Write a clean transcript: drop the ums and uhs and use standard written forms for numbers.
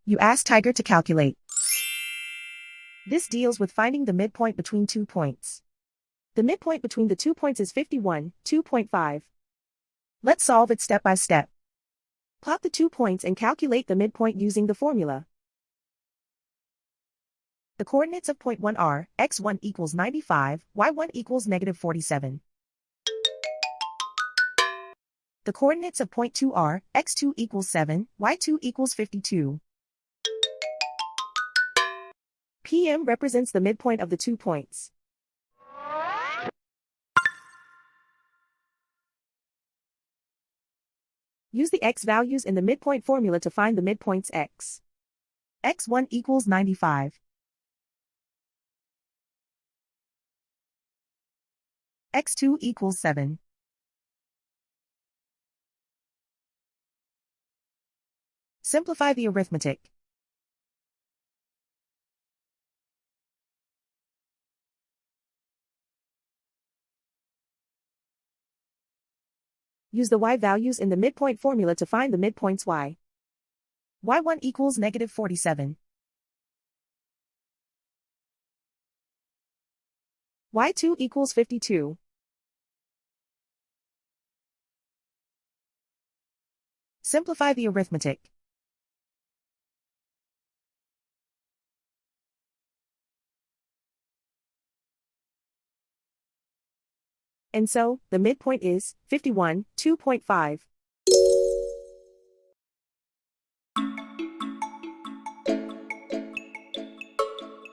You ask Tiger to calculate. This deals with finding the midpoint between 2 points. The midpoint between the 2 points is 51, 2.5. Let's solve it step by step. Plot the 2 points and calculate the midpoint using the formula. The coordinates of point 1 are, x1 equals 95, y1 equals -47. The coordinates of point 2 are, x2 equals 7, y2 equals 52. PM represents the midpoint of the 2 points. Use the x values in the midpoint formula to find the midpoints x. x1 equals 95. x2 equals 7. Simplify the arithmetic. Use the y values in the midpoint formula to find the midpoints y. y1 equals -47. y2 equals 52. Simplify the arithmetic. And so, the midpoint is 51, 2.5.